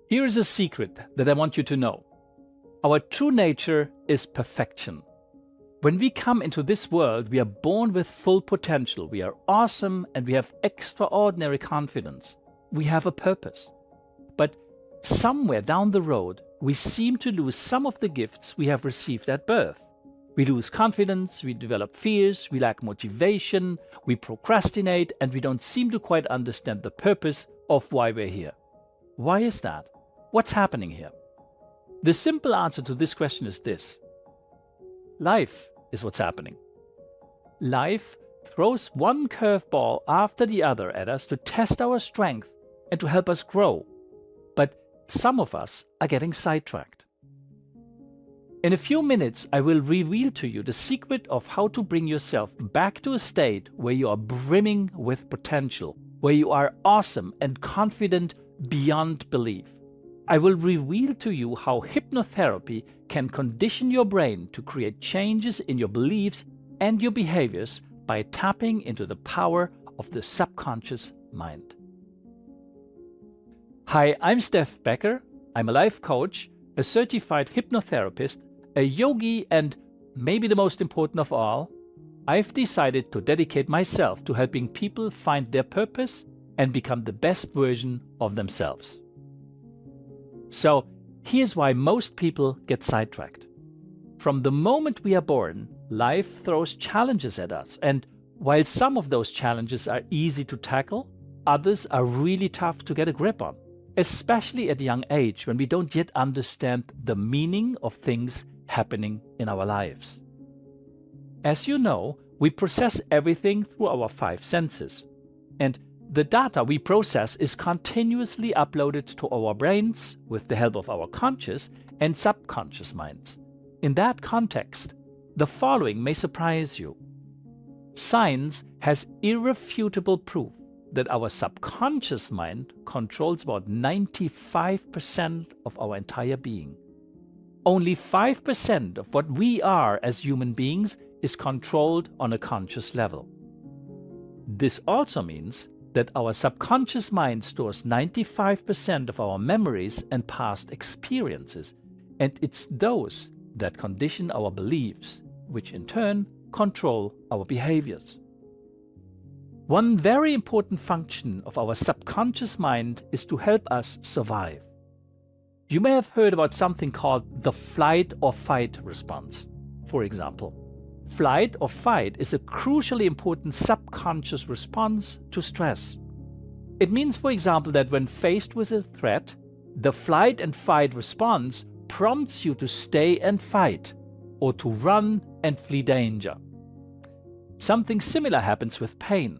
Here is a secret that I want you to know. Our true nature is perfection. When we come into this world, we are born with full potential. We are awesome and we have extraordinary confidence. We have a purpose. But somewhere down the road, we seem to lose some of the gifts we have received at birth. We lose confidence, we develop fears, we lack motivation, we procrastinate, and we don't seem to quite understand the purpose of why we're here. Why is that? What's happening here? The simple answer to this question is this. Life is what's happening. Life throws one curveball after the other at us to test our strength and to help us grow. But some of us are getting sidetracked. In a few minutes, I will reveal to you the secret of how to bring yourself back to a state where you are brimming with potential, where you are awesome and confident beyond belief. I will reveal to you how hypnotherapy can condition your brain to create changes in your beliefs and your behaviors by tapping into the power of the subconscious mind. Hi, I'm Stef Becker. I'm a life coach, a certified hypnotherapist, a yogi, and maybe the most important of all, I've decided to dedicate myself to helping people find their purpose and become the best version of themselves. So here's why most people get sidetracked. From the moment we are born, life throws challenges at us, and while some of those challenges are easy to tackle, others are really tough to get a grip on, especially at a young age when we don't yet understand the meaning of things happening in our lives. As you know, we process everything through our 5 senses, and the data we process is continuously uploaded to our brains with the help of our conscious and subconscious minds. In that context, the following may surprise you. Science has irrefutable proof that our subconscious mind controls about 95% of our entire being. Only 5% of what we are as human beings is controlled on a conscious level. This also means that our subconscious mind stores 95% of our memories and past experiences, and it's those that condition our beliefs, which in turn control our behaviors. One very important function of our subconscious mind is to help us survive. You may have heard about something called the flight or fight response. For example, flight or fight is a crucially important subconscious response to stress. It means, for example, that when faced with a threat, the flight and fight response prompts you to stay and fight, or to run and flee danger. Something similar happens with pain.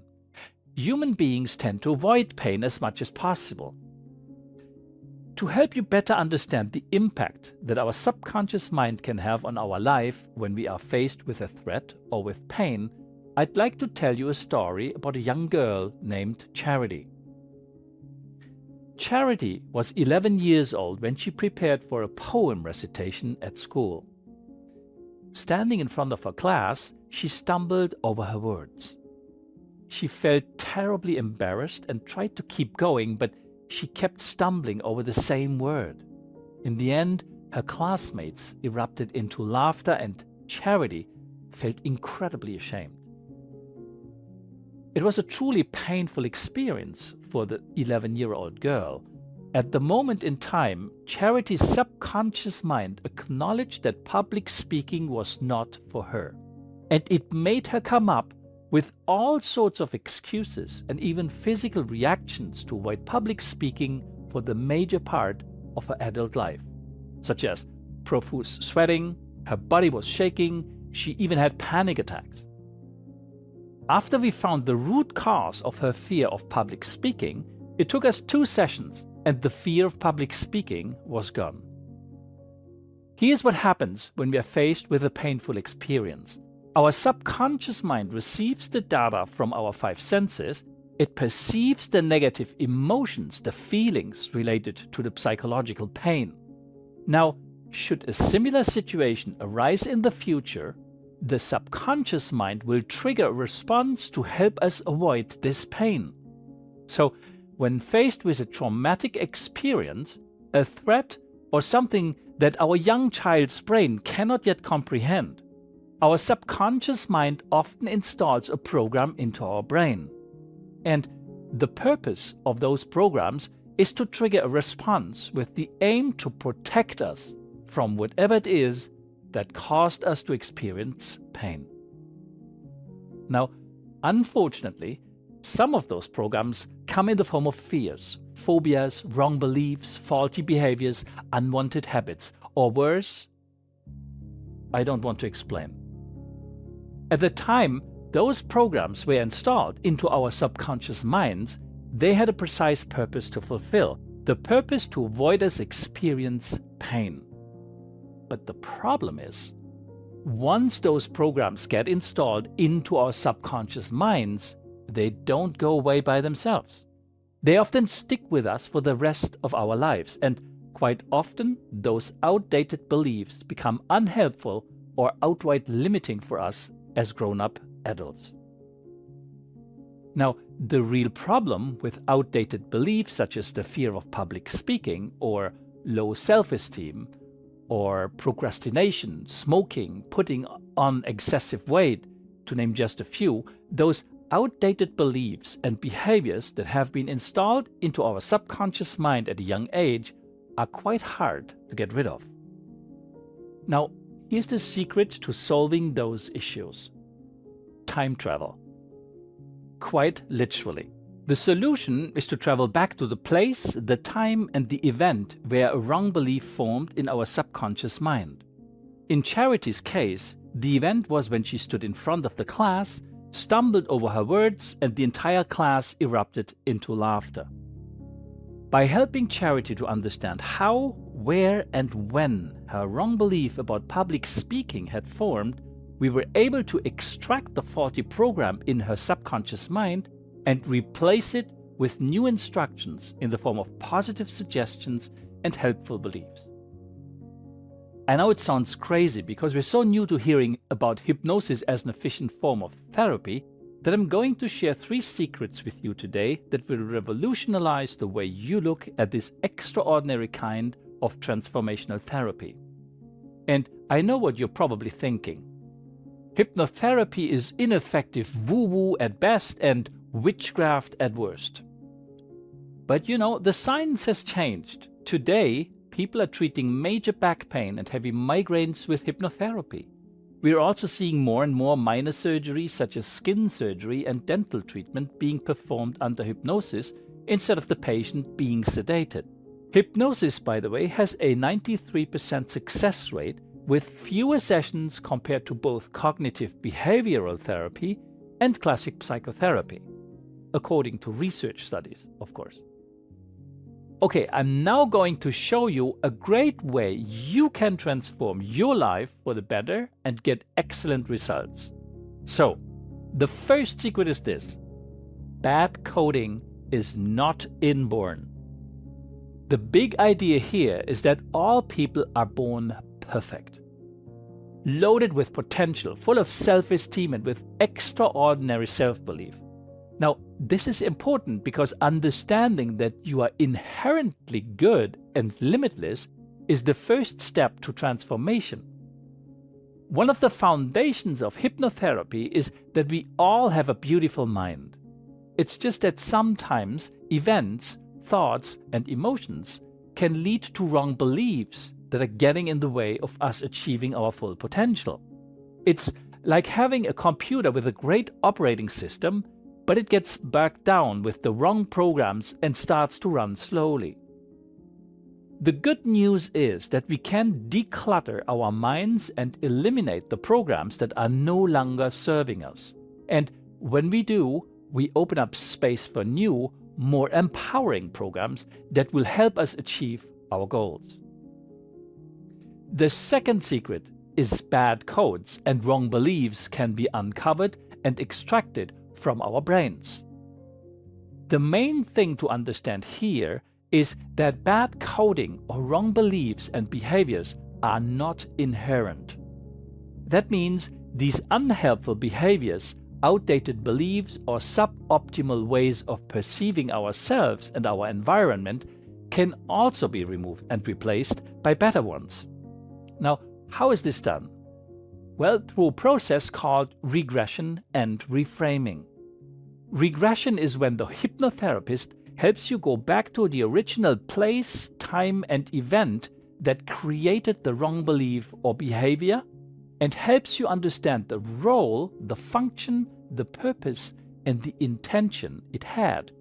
Human beings tend to avoid pain as much as possible. To help you better understand the impact that our subconscious mind can have on our life when we are faced with a threat or with pain, I'd like to tell you a story about a young girl named Charity. Charity was 11 years old when she prepared for a poem recitation at school. Standing in front of her class, she stumbled over her words. She felt terribly embarrassed and tried to keep going, but she kept stumbling over the same word. In the end, her classmates erupted into laughter and Charity felt incredibly ashamed. It was a truly painful experience for the 11-year-old girl. At the moment in time, Charity's subconscious mind acknowledged that public speaking was not for her, and it made her come up with all sorts of excuses and even physical reactions to avoid public speaking for the major part of her adult life, such as profuse sweating, her body was shaking, she even had panic attacks. After we found the root cause of her fear of public speaking, it took us 2 sessions and the fear of public speaking was gone. Here's what happens when we are faced with a painful experience. Our subconscious mind receives the data from our 5 senses, it perceives the negative emotions, the feelings related to the psychological pain. Now, should a similar situation arise in the future, the subconscious mind will trigger a response to help us avoid this pain. So, when faced with a traumatic experience, a threat, or something that our young child's brain cannot yet comprehend, our subconscious mind often installs a program into our brain. And the purpose of those programs is to trigger a response with the aim to protect us from whatever it is that caused us to experience pain. Now, unfortunately, some of those programs come in the form of fears, phobias, wrong beliefs, faulty behaviors, unwanted habits, or worse, I don't want to explain. At the time those programs were installed into our subconscious minds, they had a precise purpose to fulfill, the purpose to avoid us experience pain. But the problem is, once those programs get installed into our subconscious minds, they don't go away by themselves. They often stick with us for the rest of our lives, and quite often those outdated beliefs become unhelpful or outright limiting for us as grown-up adults. Now, the real problem with outdated beliefs such as the fear of public speaking or low self-esteem or procrastination, smoking, putting on excessive weight, to name just a few, those outdated beliefs and behaviors that have been installed into our subconscious mind at a young age are quite hard to get rid of. Now, here's the secret to solving those issues. Time travel. Quite literally. The solution is to travel back to the place, the time, and the event where a wrong belief formed in our subconscious mind. In Charity's case, the event was when she stood in front of the class, stumbled over her words, and the entire class erupted into laughter. By helping Charity to understand how, where, and when her wrong belief about public speaking had formed, we were able to extract the faulty program in her subconscious mind and replace it with new instructions in the form of positive suggestions and helpful beliefs. I know it sounds crazy because we're so new to hearing about hypnosis as an efficient form of therapy that I'm going to share 3 secrets with you today that will revolutionize the way you look at this extraordinary kind of transformational therapy. And I know what you're probably thinking. Hypnotherapy is ineffective woo-woo at best and witchcraft at worst. But you know, the science has changed. Today, people are treating major back pain and heavy migraines with hypnotherapy. We are also seeing more and more minor surgeries such as skin surgery and dental treatment being performed under hypnosis instead of the patient being sedated. Hypnosis, by the way, has a 93% success rate with fewer sessions compared to both cognitive behavioral therapy and classic psychotherapy, according to research studies, of course. Okay, I'm now going to show you a great way you can transform your life for the better and get excellent results. So, the first secret is this: bad coding is not inborn. The big idea here is that all people are born perfect, loaded with potential, full of self-esteem and with extraordinary self-belief. Now, this is important because understanding that you are inherently good and limitless is the first step to transformation. One of the foundations of hypnotherapy is that we all have a beautiful mind. It's just that sometimes events, thoughts, and emotions can lead to wrong beliefs that are getting in the way of us achieving our full potential. It's like having a computer with a great operating system, but it gets bogged down with the wrong programs and starts to run slowly. The good news is that we can declutter our minds and eliminate the programs that are no longer serving us. And when we do, we open up space for new, more empowering programs that will help us achieve our goals. The second secret is bad codes and wrong beliefs can be uncovered and extracted from our brains. The main thing to understand here is that bad coding or wrong beliefs and behaviors are not inherent. That means these unhelpful behaviors, outdated beliefs, or suboptimal ways of perceiving ourselves and our environment can also be removed and replaced by better ones. Now, how is this done? Well, through a process called regression and reframing. Regression is when the hypnotherapist helps you go back to the original place, time, and event that created the wrong belief or behavior, and helps you understand the role, the function, the purpose, and the intention it had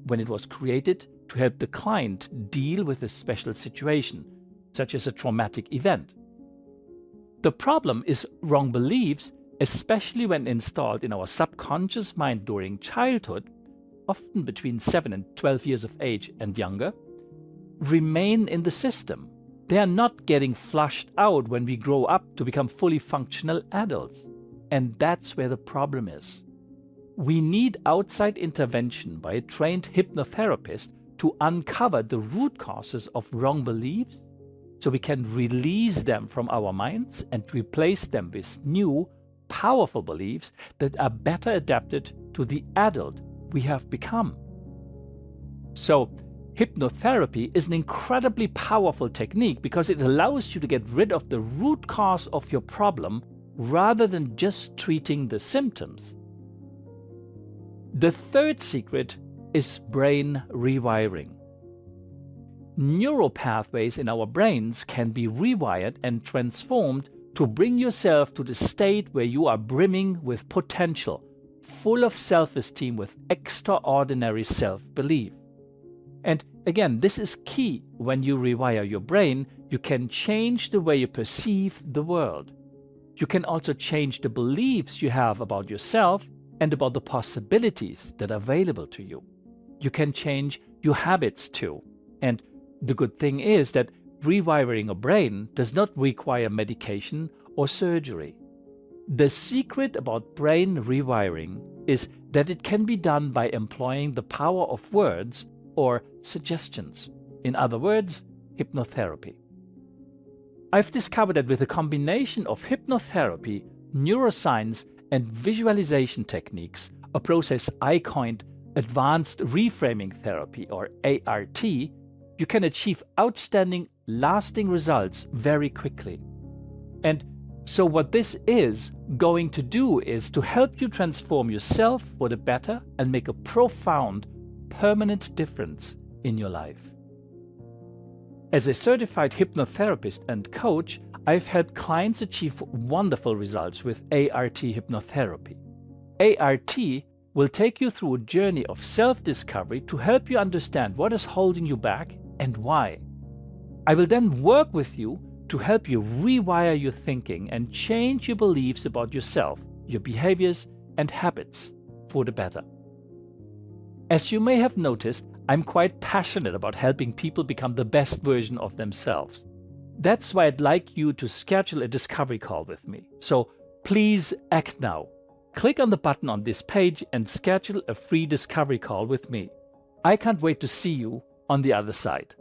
when it was created to help the client deal with a special situation, such as a traumatic event. The problem is wrong beliefs, especially when installed in our subconscious mind during childhood, often between 7 and 12 years of age and younger, remain in the system. They are not getting flushed out when we grow up to become fully functional adults. And that's where the problem is. We need outside intervention by a trained hypnotherapist to uncover the root causes of wrong beliefs so we can release them from our minds and replace them with new, powerful beliefs that are better adapted to the adult we have become. So, hypnotherapy is an incredibly powerful technique because it allows you to get rid of the root cause of your problem rather than just treating the symptoms. The third secret is brain rewiring. Neural pathways in our brains can be rewired and transformed to bring yourself to the state where you are brimming with potential, full of self-esteem with extraordinary self-belief. And again, this is key. When you rewire your brain, you can change the way you perceive the world. You can also change the beliefs you have about yourself and about the possibilities that are available to you. You can change your habits too. And the good thing is that rewiring a brain does not require medication or surgery. The secret about brain rewiring is that it can be done by employing the power of words or suggestions. In other words, hypnotherapy. I've discovered that with a combination of hypnotherapy, neuroscience, and visualization techniques, a process I coined Advanced Reframing Therapy or ART, you can achieve outstanding, lasting results very quickly. And so what this is going to do is to help you transform yourself for the better and make a profound, permanent difference in your life. As a certified hypnotherapist and coach, I've helped clients achieve wonderful results with ART hypnotherapy. ART will take you through a journey of self-discovery to help you understand what is holding you back and why. I will then work with you to help you rewire your thinking and change your beliefs about yourself, your behaviors, and habits for the better. As you may have noticed, I'm quite passionate about helping people become the best version of themselves. That's why I'd like you to schedule a discovery call with me. So please act now. Click on the button on this page and schedule a free discovery call with me. I can't wait to see you on the other side.